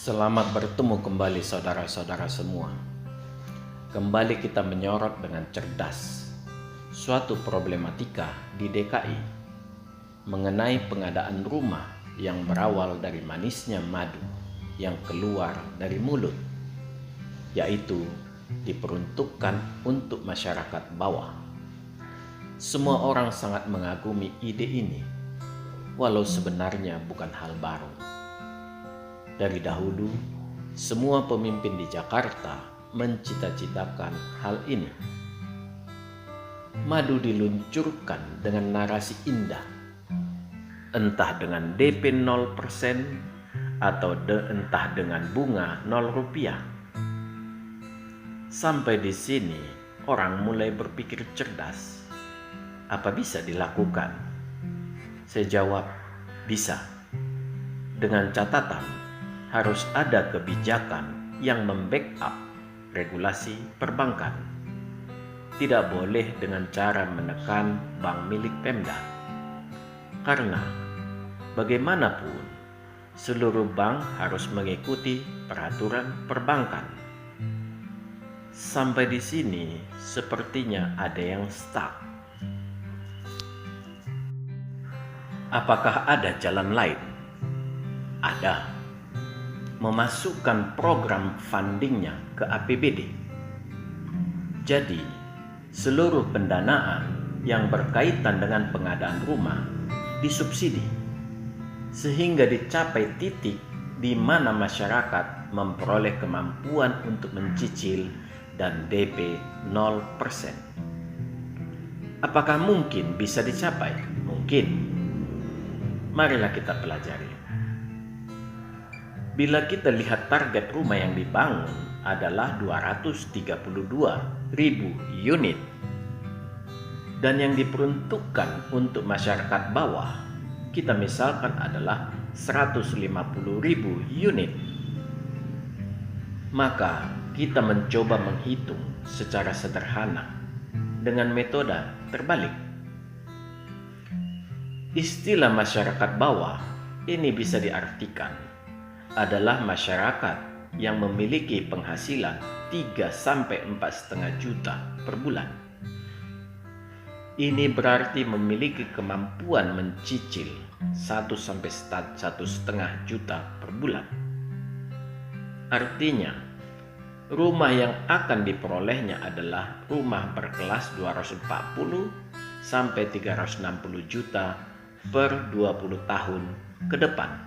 Selamat bertemu kembali saudara-saudara semua. Kembali kita menyorot dengan cerdas suatu problematika di DKI mengenai pengadaan rumah yang berawal dari manisnya madu yang keluar dari mulut, yaitu diperuntukkan untuk masyarakat bawah. Semua orang sangat mengagumi ide ini, walau sebenarnya bukan hal baru. Dari dahulu, semua pemimpin di Jakarta mencita-citakan hal ini. Madu diluncurkan dengan narasi indah, entah dengan DP 0% atau entah dengan bunga 0 rupiah. Sampai di sini, orang mulai berpikir cerdas. Apa bisa dilakukan? Saya jawab, bisa. Dengan catatan, harus ada kebijakan yang membackup regulasi perbankan. Tidak boleh dengan cara menekan bank milik Pemda. Karena bagaimanapun seluruh bank harus mengikuti peraturan perbankan. Sampai di sini sepertinya ada yang stuck. Apakah ada jalan lain? Ada. Memasukkan program fundingnya ke APBD. Jadi, seluruh pendanaan yang berkaitan dengan pengadaan rumah disubsidi, sehingga dicapai titik di mana masyarakat memperoleh kemampuan untuk mencicil dan DP 0%. Apakah mungkin bisa dicapai? Mungkin. Marilah kita pelajari. Bila kita lihat target rumah yang dibangun adalah 232.000 unit dan yang diperuntukkan untuk masyarakat bawah kita misalkan adalah 150.000 unit, maka kita mencoba menghitung secara sederhana dengan metode terbalik. Istilah masyarakat bawah ini bisa diartikan adalah masyarakat yang memiliki penghasilan 3-4,5 juta per bulan. Ini berarti memiliki kemampuan mencicil 1-1,5 juta per bulan. Artinya, rumah yang akan diperolehnya adalah rumah berkelas 240-360 juta per 20 tahun ke depan.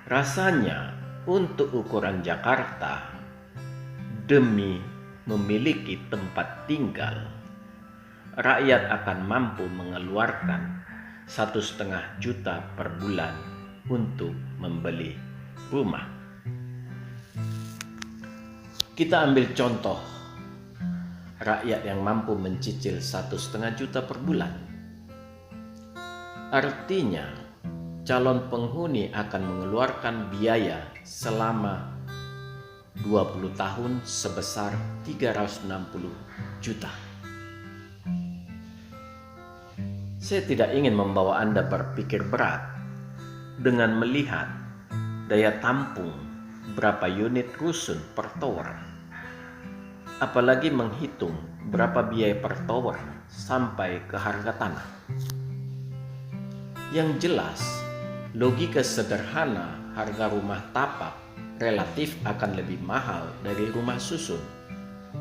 Rasanya untuk ukuran Jakarta, demi memiliki tempat tinggal, rakyat akan mampu mengeluarkan 1,5 juta per bulan untuk membeli rumah. Kita ambil contoh rakyat yang mampu mencicil 1,5 juta per bulan. Artinya calon penghuni akan mengeluarkan biaya selama 20 tahun sebesar 360 juta. Saya tidak ingin membawa Anda berpikir berat dengan melihat daya tampung berapa unit rusun per tower, apalagi menghitung berapa biaya per tower sampai ke harga tanah. Yang jelas, logika sederhana harga rumah tapak relatif akan lebih mahal dari rumah susun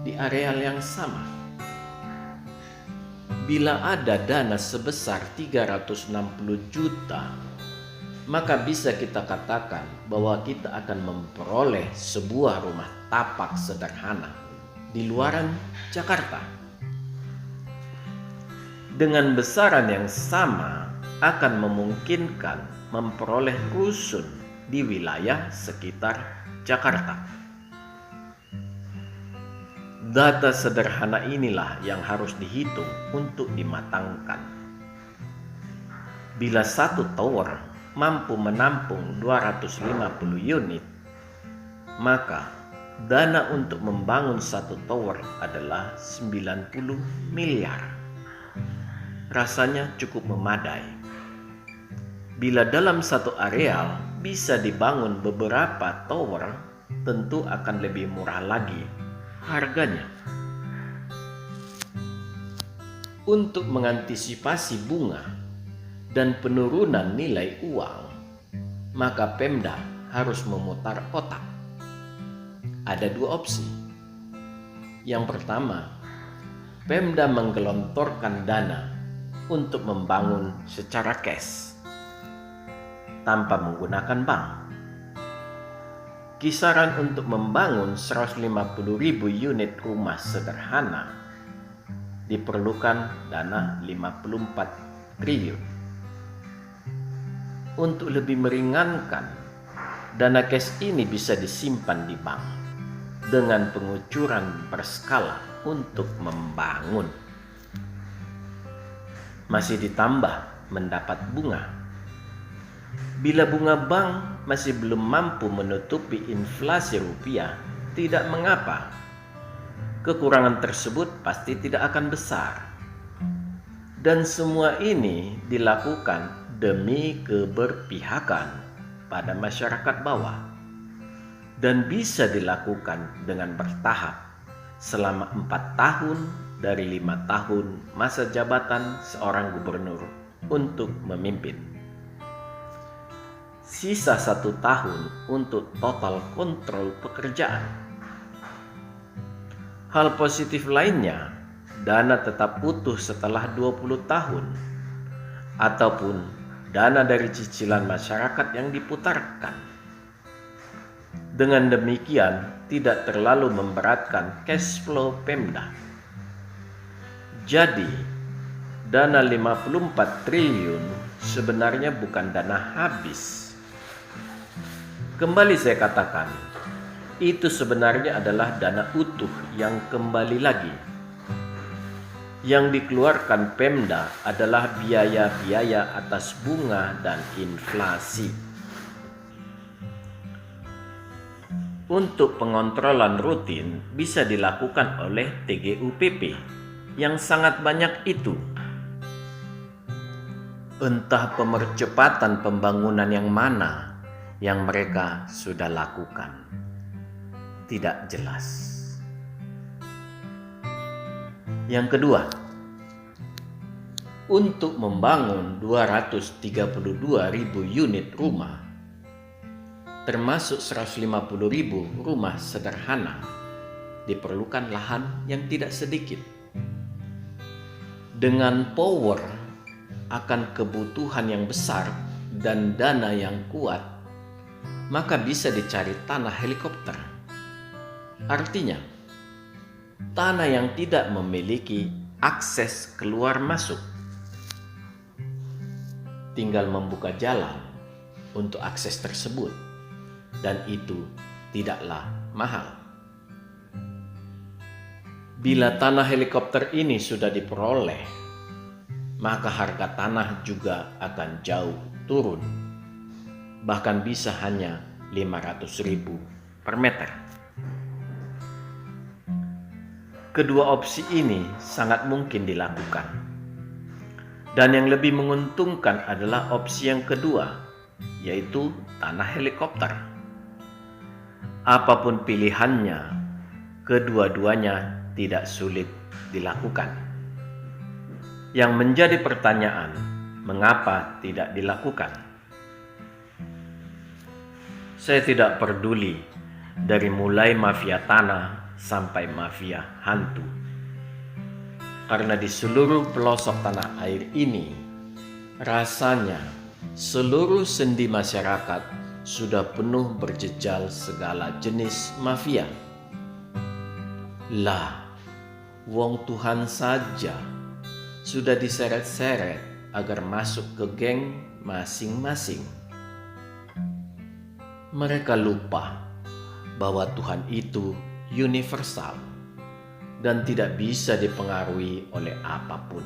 di areal yang sama. Bila ada dana sebesar 360 juta, maka bisa kita katakan bahwa kita akan memperoleh sebuah rumah tapak sederhana di luaran Jakarta. Dengan besaran yang sama akan memungkinkan memperoleh rusun di wilayah sekitar Jakarta. Data sederhana inilah yang harus dihitung untuk dimatangkan. Bila satu tower mampu menampung 250 unit, maka dana untuk membangun satu tower adalah 90 miliar. Rasanya cukup memadai. Bila dalam satu areal bisa dibangun beberapa tower, tentu akan lebih murah lagi harganya. Untuk mengantisipasi bunga dan penurunan nilai uang, maka Pemda harus memutar otak. Ada dua opsi. Yang pertama, Pemda menggelontorkan dana untuk membangun secara cash tanpa menggunakan bank. Kisaran untuk membangun 150.000 unit rumah sederhana diperlukan dana 54 triliun. Untuk lebih meringankan, dana cash ini bisa disimpan di bank dengan pengucuran berskala untuk membangun. Masih ditambah mendapat bunga. Bila bunga bank masih belum mampu menutupi inflasi rupiah, tidak mengapa. Kekurangan tersebut pasti tidak akan besar. Dan semua ini dilakukan demi keberpihakan pada masyarakat bawah. Dan bisa dilakukan dengan bertahap selama 4 tahun dari 5 tahun masa jabatan seorang gubernur untuk memimpin. Sisa 1 tahun untuk total kontrol pekerjaan. Hal positif lainnya, dana tetap utuh setelah 20 tahun ataupun dana dari cicilan masyarakat yang diputarkan. Dengan demikian, tidak terlalu memberatkan cash flow Pemda. Jadi, dana 54 triliun sebenarnya bukan dana habis. Kembali saya katakan, itu sebenarnya adalah dana utuh yang kembali lagi. Yang dikeluarkan Pemda adalah biaya-biaya atas bunga dan inflasi. Untuk pengontrolan rutin bisa dilakukan oleh TGUPP yang sangat banyak itu. Entah pemercepatan pembangunan yang mana yang mereka sudah lakukan, tidak jelas. Yang kedua, untuk membangun 232.000 unit rumah, termasuk 150.000 rumah sederhana, diperlukan lahan yang tidak sedikit. Dengan power akan kebutuhan yang besar dan dana yang kuat, maka bisa dicari tanah helikopter. Artinya, tanah yang tidak memiliki akses keluar masuk. Tinggal membuka jalan untuk akses tersebut. Dan itu tidaklah mahal. Bila tanah helikopter ini sudah diperoleh, maka harga tanah juga akan jauh turun. Bahkan bisa hanya 500.000 per meter. Kedua opsi ini sangat mungkin dilakukan. Dan yang lebih menguntungkan adalah opsi yang kedua, yaitu tanah helikopter. Apapun pilihannya, kedua-duanya tidak sulit dilakukan. Yang menjadi pertanyaan, mengapa tidak dilakukan? Saya tidak peduli dari mulai mafia tanah sampai mafia hantu. Karena di seluruh pelosok tanah air ini, rasanya seluruh sendi masyarakat sudah penuh berjejal segala jenis mafia. Lah, wong Tuhan saja sudah diseret-seret agar masuk ke geng masing-masing. Mereka lupa bahwa Tuhan itu universal dan tidak bisa dipengaruhi oleh apapun.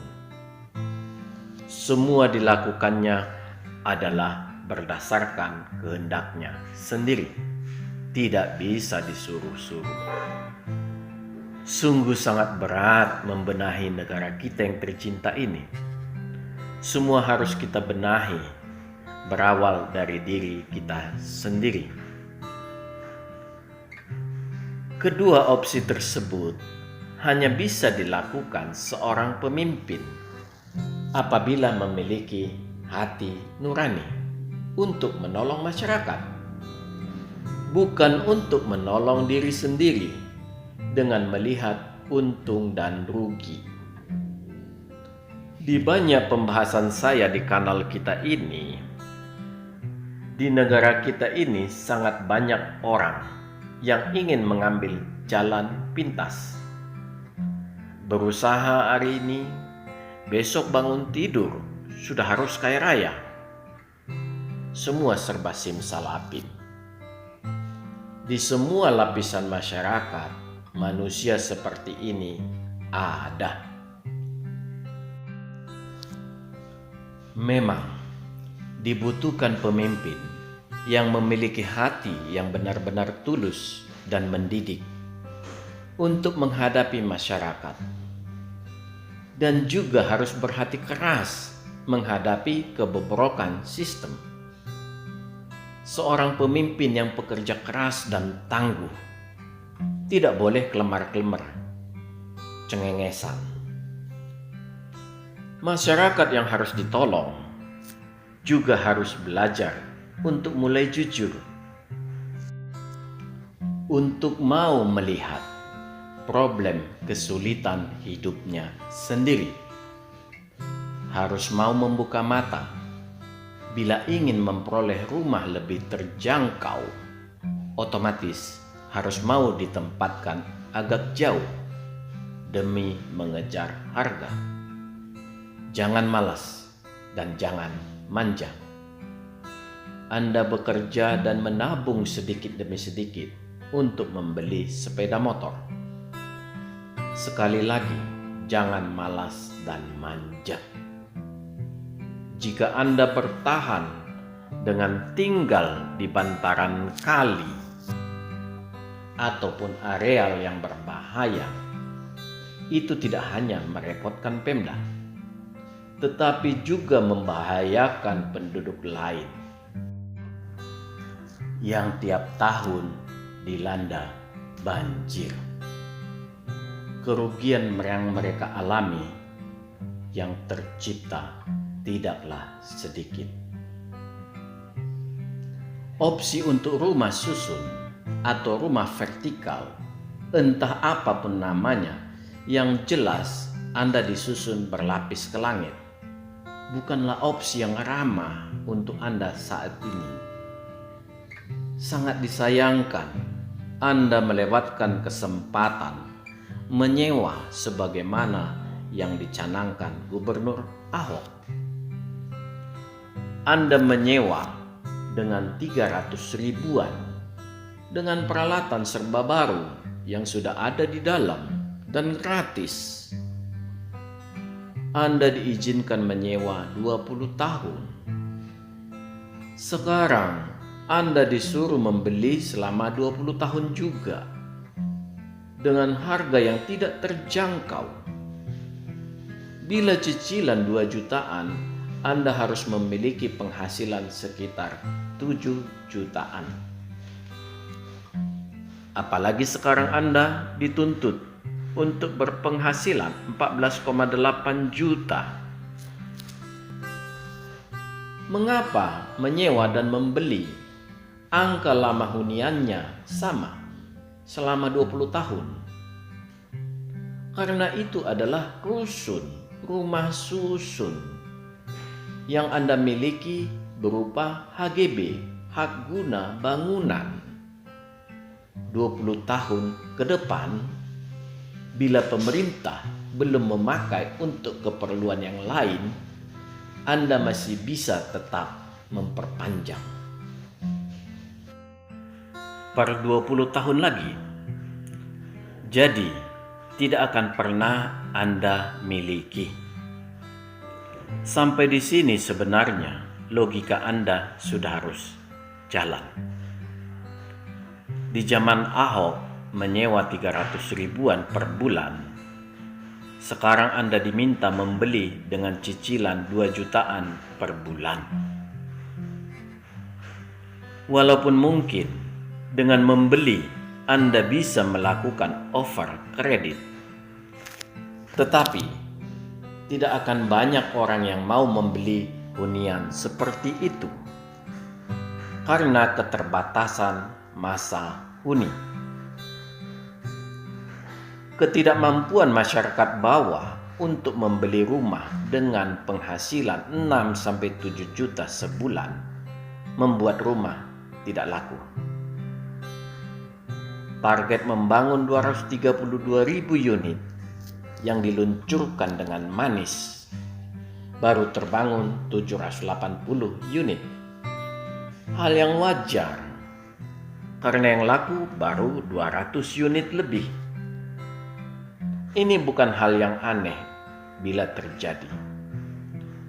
Semua dilakukannya adalah berdasarkan kehendaknya sendiri, tidak bisa disuruh-suruh. Sungguh sangat berat membenahi negara kita yang tercinta ini. Semua harus kita benahi berawal dari diri kita sendiri. Kedua opsi tersebut hanya bisa dilakukan seorang pemimpin apabila memiliki hati nurani untuk menolong masyarakat, bukan untuk menolong diri sendiri dengan melihat untung dan rugi. Di banyak pembahasan saya di kanal kita ini, di negara kita ini sangat banyak orang yang ingin mengambil jalan pintas. Berusaha hari ini, besok bangun tidur sudah harus kaya raya. Semua serba simsalabim. Di semua lapisan masyarakat, manusia seperti ini ada. Memang dibutuhkan pemimpin yang memiliki hati yang benar-benar tulus dan mendidik untuk menghadapi masyarakat, dan juga harus berhati keras menghadapi kebobrokan sistem. Seorang pemimpin yang pekerja keras dan tangguh tidak boleh kelemar-kelemar, cengengesan. Masyarakat yang harus ditolong juga harus belajar untuk mulai jujur, untuk mau melihat problem kesulitan hidupnya sendiri. Harus mau membuka mata bila ingin memperoleh rumah lebih terjangkau, otomatis harus mau ditempatkan agak jauh demi mengejar harga. Jangan malas dan jangan manja. Anda bekerja dan menabung sedikit demi sedikit untuk membeli sepeda motor. Sekali lagi, jangan malas dan manja. Jika Anda bertahan dengan tinggal di bantaran kali ataupun areal yang berbahaya, itu tidak hanya merepotkan Pemda, tetapi juga membahayakan penduduk lain yang tiap tahun dilanda banjir. Kerugian yang mereka alami yang tercipta tidaklah sedikit. Opsi untuk rumah susun atau rumah vertikal, entah apapun namanya, yang jelas Anda disusun berlapis ke langit, bukanlah opsi yang ramah untuk Anda saat ini. Sangat disayangkan Anda melewatkan kesempatan menyewa sebagaimana yang dicanangkan Gubernur Ahok. Anda menyewa dengan 300 ribuan dengan peralatan serba baru yang sudah ada di dalam dan gratis. Anda diizinkan menyewa 20 tahun. Sekarang Anda disuruh membeli selama 20 tahun juga dengan harga yang tidak terjangkau. Bila cicilan 2 jutaan, Anda harus memiliki penghasilan sekitar 7 jutaan. Apalagi sekarang Anda dituntut untuk berpenghasilan 14,8 juta. Mengapa menyewa dan membeli angka lama huniannya sama selama 20 tahun? Karena itu adalah rusun, rumah susun yang Anda miliki berupa HGB, hak guna bangunan. 20 tahun ke depan, bila pemerintah belum memakai untuk keperluan yang lain, Anda masih bisa tetap memperpanjang. Per 20 tahun lagi, jadi tidak akan pernah Anda miliki. Sampai di sini sebenarnya logika Anda sudah harus jalan. Di zaman Ahok menyewa 300 ribuan per bulan, sekarang Anda diminta membeli dengan cicilan 2 jutaan per bulan. Walaupun mungkin dengan membeli Anda bisa melakukan over kredit, tetapi tidak akan banyak orang yang mau membeli hunian seperti itu karena keterbatasan masa huni. Ketidakmampuan masyarakat bawah untuk membeli rumah dengan penghasilan 6-7 juta sebulan membuat rumah tidak laku. Target membangun 232.000 unit yang diluncurkan dengan manis baru terbangun 780 unit. Hal yang wajar karena yang laku baru 200 unit lebih. Ini bukan hal yang aneh bila terjadi,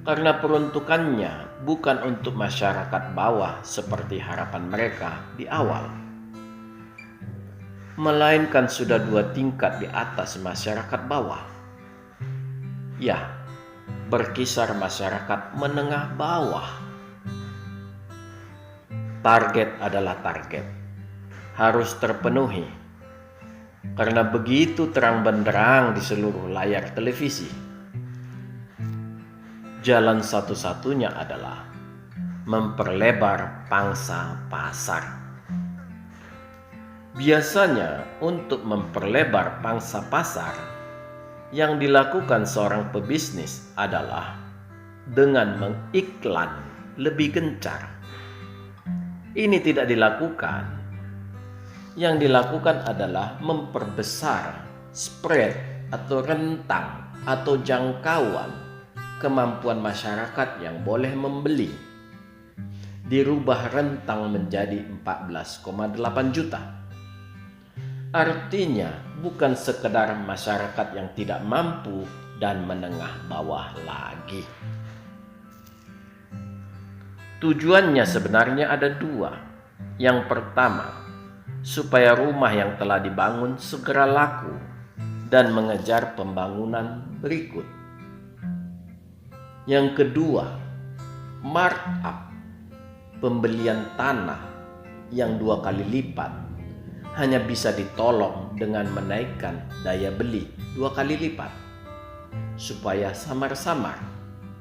karena peruntukannya bukan untuk masyarakat bawah seperti harapan mereka di awal, melainkan sudah 2 tingkat di atas masyarakat bawah. Ya, berkisar masyarakat menengah bawah. Target adalah target, harus terpenuhi, karena begitu terang benderang di seluruh layar televisi. Jalan satu-satunya adalah memperlebar pangsa pasar. Biasanya untuk memperlebar pangsa pasar, yang dilakukan seorang pebisnis adalah dengan mengiklan lebih gencar. Ini tidak dilakukan. Yang dilakukan adalah memperbesar spread atau rentang atau jangkauan kemampuan masyarakat yang boleh membeli. Dirubah rentang menjadi 14,8 juta. Artinya bukan sekedar masyarakat yang tidak mampu dan menengah bawah lagi. Tujuannya sebenarnya ada 2. Yang pertama, supaya rumah yang telah dibangun segera laku dan mengejar pembangunan berikut. Yang kedua, markup pembelian tanah yang 2 kali lipat hanya bisa ditolong dengan menaikkan daya beli 2 kali lipat supaya samar-samar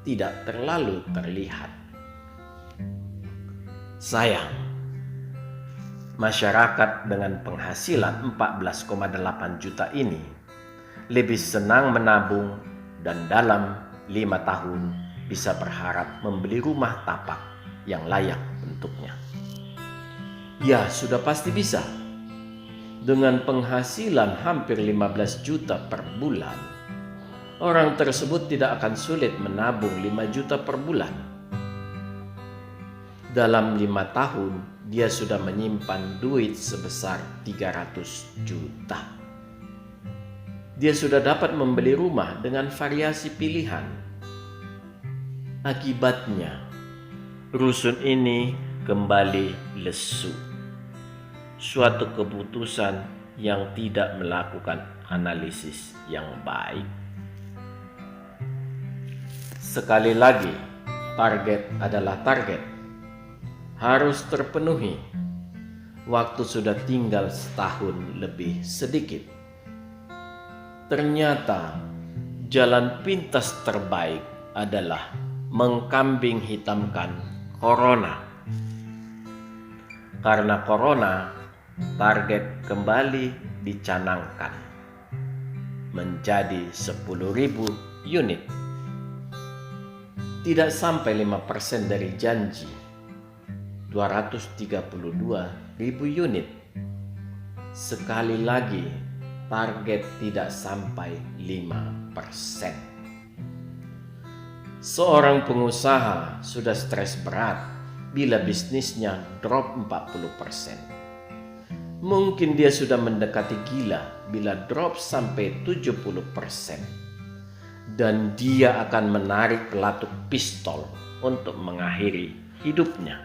tidak terlalu terlihat. Sayang, masyarakat dengan penghasilan 14,8 juta ini lebih senang menabung dan dalam 5 tahun bisa berharap membeli rumah tapak yang layak untuknya. Ya, sudah pasti bisa. Dengan penghasilan hampir 15 juta per bulan, orang tersebut tidak akan sulit menabung 5 juta per bulan. Dalam 5 tahun, dia sudah menyimpan duit sebesar 300 juta. Dia sudah dapat membeli rumah dengan variasi pilihan. Akibatnya, rusun ini kembali lesu. Suatu keputusan yang tidak melakukan analisis yang baik. Sekali lagi, target adalah target. Harus terpenuhi. Waktu sudah tinggal setahun lebih sedikit. Ternyata jalan pintas terbaik adalah mengkambing hitamkan corona. Karena corona, target kembali dicanangkan menjadi 10.000 unit. Tidak sampai 5% dari janji, 232.000 unit. Sekali lagi, target tidak sampai 5%. Seorang pengusaha sudah stres berat bila bisnisnya drop 40%. Mungkin dia sudah mendekati gila bila drop sampai 70%. Dan dia akan menarik pelatuk pistol untuk mengakhiri hidupnya.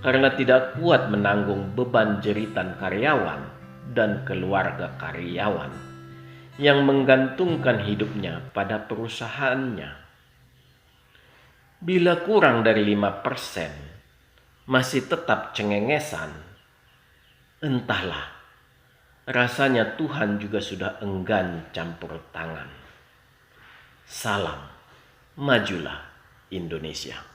Karena tidak kuat menanggung beban jeritan karyawan dan keluarga karyawan yang menggantungkan hidupnya pada perusahaannya. Bila kurang dari 5%, masih tetap cengengesan, entahlah, rasanya Tuhan juga sudah enggan campur tangan. Salam, majulah Indonesia.